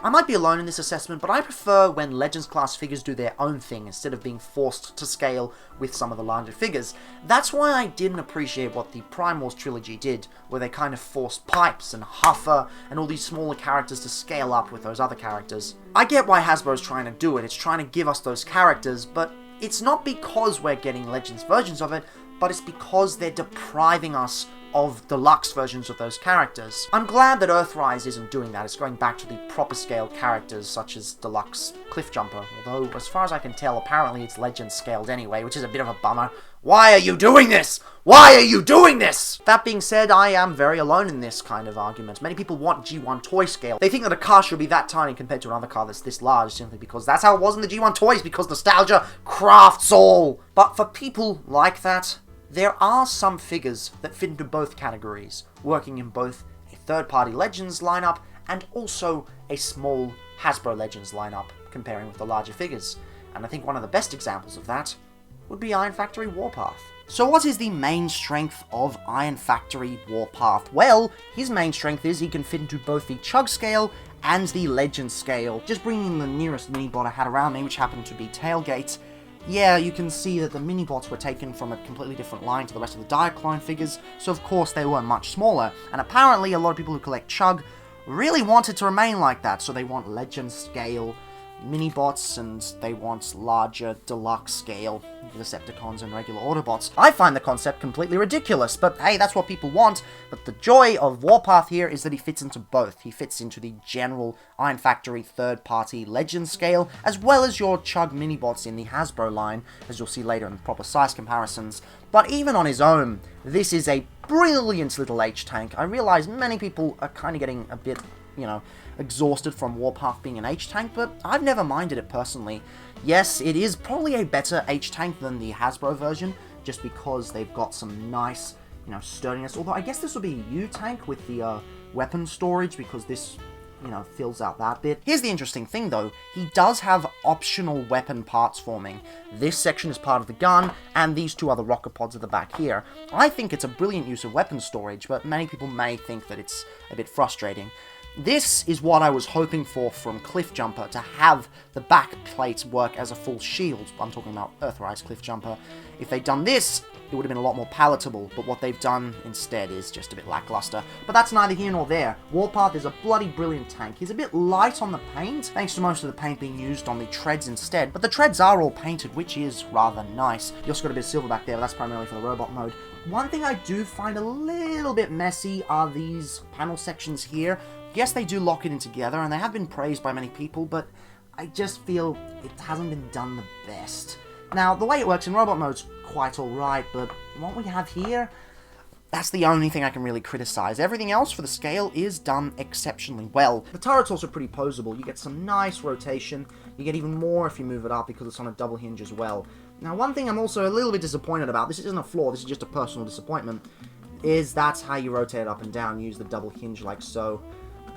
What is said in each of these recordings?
I might be alone in this assessment, but I prefer when Legends class figures do their own thing instead of being forced to scale with some of the larger figures. That's why I didn't appreciate what the Prime Wars trilogy did, where they kind of forced Pipes and Huffer and all these smaller characters to scale up with those other characters. I get why Hasbro's trying to do it, it's trying to give us those characters, but it's not because we're getting Legends versions of it, but it's because they're depriving us of deluxe versions of those characters. I'm glad that Earthrise isn't doing that, it's going back to the proper scale characters such as Deluxe Cliffjumper, although as far as I can tell apparently it's Legends scaled anyway, which is a bit of a bummer. Why are you doing this? Why are you doing this? That being said, I am very alone in this kind of argument. Many people want G1 toy scale. They think that a car should be that tiny compared to another car that's this large simply because that's how it was in the G1 toys, because nostalgia crafts all. But for people like that, there are some figures that fit into both categories, working in both a third-party Legends lineup and also a small Hasbro Legends lineup, comparing with the larger figures. And I think one of the best examples of that would be Iron Factory Warpath. So what is the main strength of Iron Factory Warpath? Well, his main strength is he can fit into both the Chug scale and the Legend scale. Just bringing the nearest mini-bot I had around me, which happened to be Tailgate, yeah, you can see that the mini-bots were taken from a completely different line to the rest of the Diaclone figures, so of course they were much smaller, and apparently a lot of people who collect Chug really want it to remain like that, so they want Legend scale mini-bots, and they want larger deluxe scale Decepticons and regular Autobots. I find the concept completely ridiculous, but hey, that's what people want. But the joy of Warpath here is that he fits into both. He fits into the general Iron Factory third-party Legend scale, as well as your Chug mini-bots in the Hasbro line, as you'll see later in the proper size comparisons. But even on his own, this is a brilliant little H-Tank. I realize many people are kind of getting a bit, exhausted from Warpath being an H-Tank, but I've never minded it personally. Yes, it is probably a better H-Tank than the Hasbro version, just because they've got some nice, sturdiness. Although I guess this will be a U-Tank with the weapon storage, because this, fills out that bit. Here's the interesting thing though, he does have optional weapon parts forming. This section is part of the gun, and these two other rocket pods at the back here. I think it's a brilliant use of weapon storage, but many people may think that it's a bit frustrating. This is what I was hoping for from Cliffjumper, to have the back plates work as a full shield. I'm talking about Earthrise Cliffjumper. If they'd done this, it would have been a lot more palatable, but what they've done instead is just a bit lackluster. But that's neither here nor there. Warpath is a bloody brilliant tank. He's a bit light on the paint, thanks to most of the paint being used on the treads instead, but the treads are all painted, which is rather nice. You also got a bit of silver back there, but that's primarily for the robot mode. One thing I do find a little bit messy are these panel sections here. Yes, they do lock it in together, and they have been praised by many people, but I just feel it hasn't been done the best. Now, the way it works in robot mode's quite alright, but what we have here, that's the only thing I can really criticize. Everything else for the scale is done exceptionally well. The turret's also pretty posable. You get some nice rotation. You get even more if you move it up because it's on a double hinge as well. Now, one thing I'm also a little bit disappointed about, this isn't a flaw, this is just a personal disappointment, is that's how you rotate it up and down. Use the double hinge like so.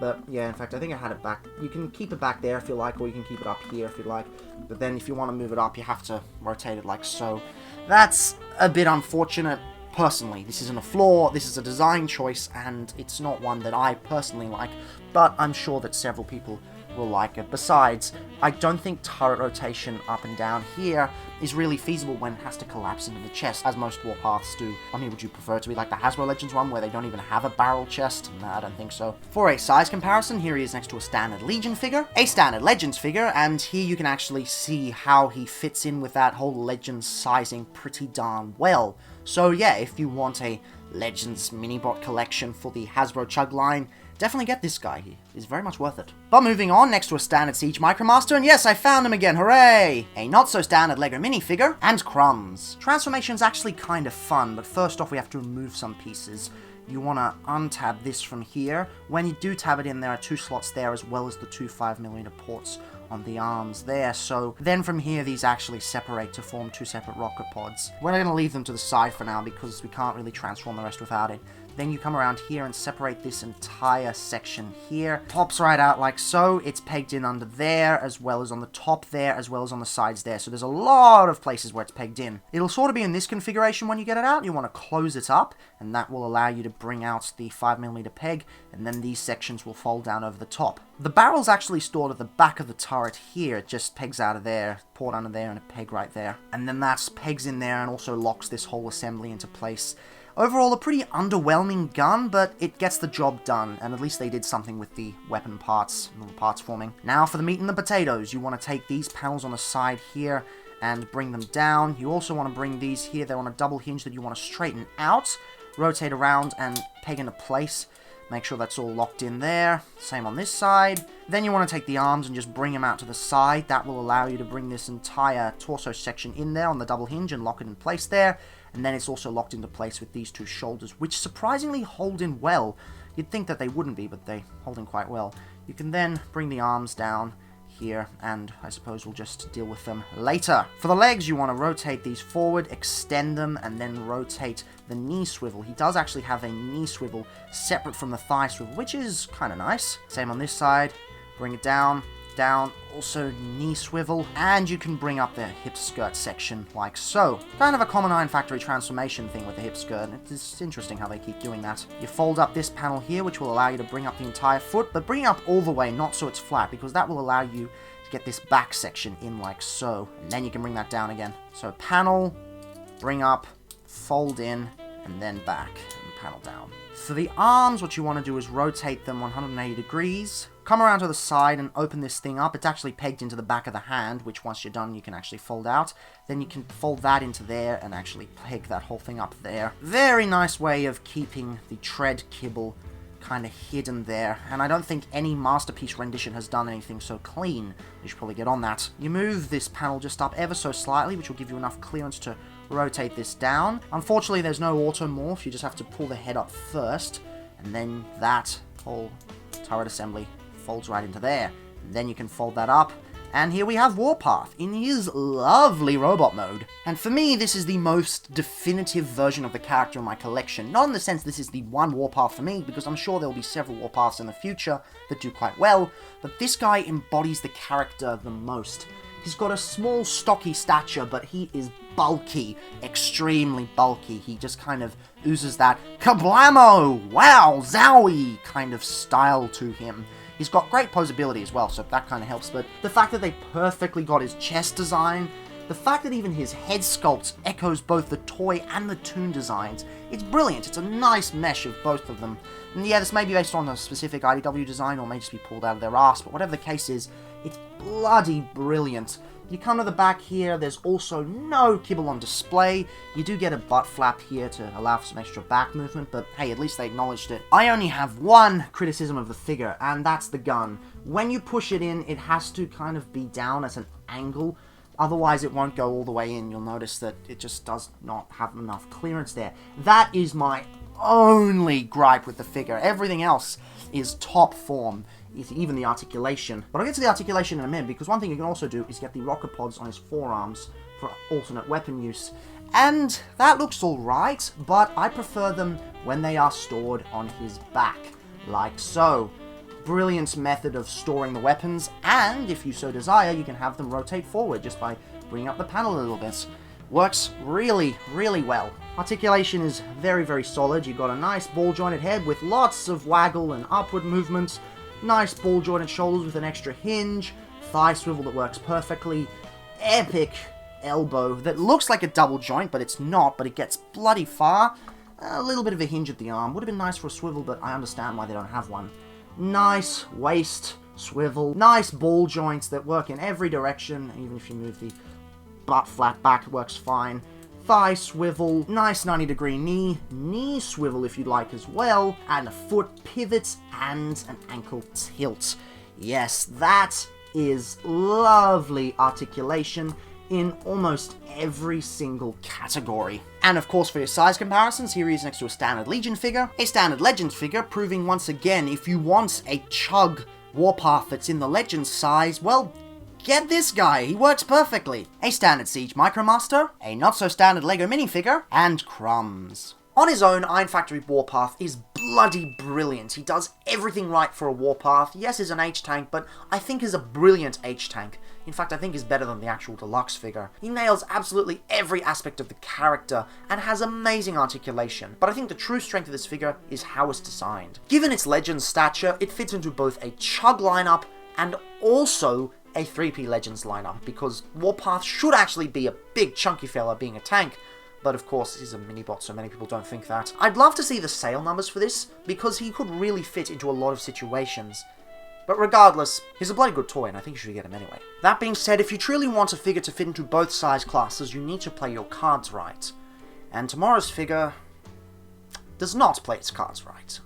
But yeah, in fact, I think I had it back. You can keep it back there if you like, or you can keep it up here if you like. But then if you want to move it up, you have to rotate it like so. That's a bit unfortunate. Personally, this isn't a flaw, this is a design choice, and it's not one that I personally like, but I'm sure that several people will like it. Besides, I don't think turret rotation up and down here is really feasible when it has to collapse into the chest, as most Warpaths do. I mean, would you prefer it to be like the Hasbro Legends one, where they don't even have a barrel chest? No, I don't think so. For a size comparison, here he is next to a standard Legion figure, a standard Legends figure, and here you can actually see how he fits in with that whole Legends sizing pretty darn well. So yeah, if you want a Legends mini-bot collection for the Hasbro Chug line, definitely get this guy. He is very much worth it. But moving on, next to a standard Siege Micromaster, and yes, I found him again, hooray! A not-so-standard LEGO minifigure, and Crumbs. Transformation's actually kind of fun, but first off we have to remove some pieces. You want to untab this from here. When you do tab it in, there are two slots there, as well as the two 5mm ports on the arms there, so then from here these actually separate to form two separate rocket pods. We're going to leave them to the side for now because we can't really transform the rest without it. Then you come around here and separate this entire section here. Pops right out like so. It's pegged in under there, as well as on the top there, as well as on the sides there. So there's a lot of places where it's pegged in. It'll sort of be in this configuration when you get it out. You want to close it up, and that will allow you to bring out the 5mm peg, and then these sections will fold down over the top. The barrel's actually stored at the back of the turret here. It just pegs out of there, port under there, and a peg right there. And then that pegs in there and also locks this whole assembly into place. Overall, a pretty underwhelming gun, but it gets the job done, and at least they did something with the weapon parts, and the parts forming. Now for the meat and the potatoes, you want to take these panels on the side here and bring them down. You also want to bring these here, they're on a double hinge that you want to straighten out, rotate around and peg into place. Make sure that's all locked in there. Same on this side. Then you want to take the arms and just bring them out to the side. That will allow you to bring this entire torso section in there on the double hinge and lock it in place there. And then it's also locked into place with these two shoulders, which surprisingly hold in well. You'd think that they wouldn't be, but they hold in quite well. You can then bring the arms down here, and I suppose we'll just deal with them later. For the legs, you want to rotate these forward, extend them, and then rotate the knee swivel. He does actually have a knee swivel separate from the thigh swivel, which is kind of nice. Same on this side. Bring it down, down, also knee swivel, and you can bring up the hip skirt section like so. Kind of a common Iron Factory transformation thing with the hip skirt. It's interesting how they keep doing that. You fold up this panel here, which will allow you to bring up the entire foot, but bring it up all the way, not so it's flat, because that will allow you to get this back section in like so, and then you can bring that down again. So panel, bring up, fold in, and then back, and panel down. For the arms, what you want to do is rotate them 180 degrees, come around to the side and open this thing up. It's actually pegged into the back of the hand, which once you're done, you can actually fold out. Then you can fold that into there and actually peg that whole thing up there. Very nice way of keeping the tread kibble kind of hidden there, and I don't think any Masterpiece rendition has done anything so clean. You should probably get on that. You move this panel just up ever so slightly, which will give you enough clearance to rotate this down. Unfortunately, there's no auto morph. You just have to pull the head up first, and then that whole turret assembly folds right into there. And then you can fold that up, and here we have Warpath in his lovely robot mode. And for me, this is the most definitive version of the character in my collection. Not in the sense this is the one Warpath for me, because I'm sure there'll be several Warpaths in the future that do quite well, but this guy embodies the character the most. He's got a small, stocky stature, but he is bulky, extremely bulky. He just kind of oozes that kablamo, wow, zowie kind of style to him. He's got great posability as well, so that kind of helps, but the fact that they perfectly got his chest design, the fact that even his head sculpt echoes both the toy and the toon designs, it's brilliant. It's a nice mesh of both of them. And yeah, this may be based on a specific IDW design, or may just be pulled out of their ass, but whatever the case is, it's bloody brilliant. You come to the back here, there's also no kibble on display. You do get a butt flap here to allow for some extra back movement, but hey, at least they acknowledged it. I only have one criticism of the figure, and that's the gun. When you push it in, it has to kind of be down at an angle, otherwise it won't go all the way in. You'll notice that it just does not have enough clearance there. That is my only gripe with the figure. Everything else is top form. Even the articulation. But I'll get to the articulation in a minute, because one thing you can also do is get the rocket pods on his forearms for alternate weapon use. And that looks alright, but I prefer them when they are stored on his back, like so. Brilliant method of storing the weapons, and if you so desire, you can have them rotate forward just by bringing up the panel a little bit. Works really, really well. Articulation is very, very solid. You've got a nice ball-jointed head with lots of waggle and upward movement. Nice ball-jointed shoulders with an extra hinge, thigh swivel that works perfectly, epic elbow that looks like a double joint, but it's not, but it gets bloody far. A little bit of a hinge at the arm. Would have been nice for a swivel, but I understand why they don't have one. Nice waist swivel, nice ball joints that work in every direction, even if you move the butt flat back, it works fine. Thigh swivel, nice 90-degree knee swivel if you'd like as well, and a foot pivot and an ankle tilt. Yes, that is lovely articulation in almost every single category. And of course, for your size comparisons, here he is next to a standard Legion figure, a standard Legends figure, proving once again, if you want a chug Warpath that's in the Legends size, well, get this guy, he works perfectly. A standard Siege Micromaster, a not-so-standard LEGO minifigure, and crumbs. On his own, Iron Factory Warpath is bloody brilliant. He does everything right for a Warpath. Yes, he's an H-Tank, but I think he's a brilliant H-Tank. In fact, I think he's better than the actual deluxe figure. He nails absolutely every aspect of the character and has amazing articulation, but I think the true strength of this figure is how it's designed. Given its Legends stature, it fits into both a Chug lineup and also a 3P Legends lineup, because Warpath should actually be a big chunky fella being a tank, but of course he's a mini-bot, so many people don't think that. I'd love to see the sale numbers for this, because he could really fit into a lot of situations. But regardless, he's a bloody good toy, and I think you should get him anyway. That being said, if you truly want a figure to fit into both size classes, you need to play your cards right. And tomorrow's figure does not play its cards right.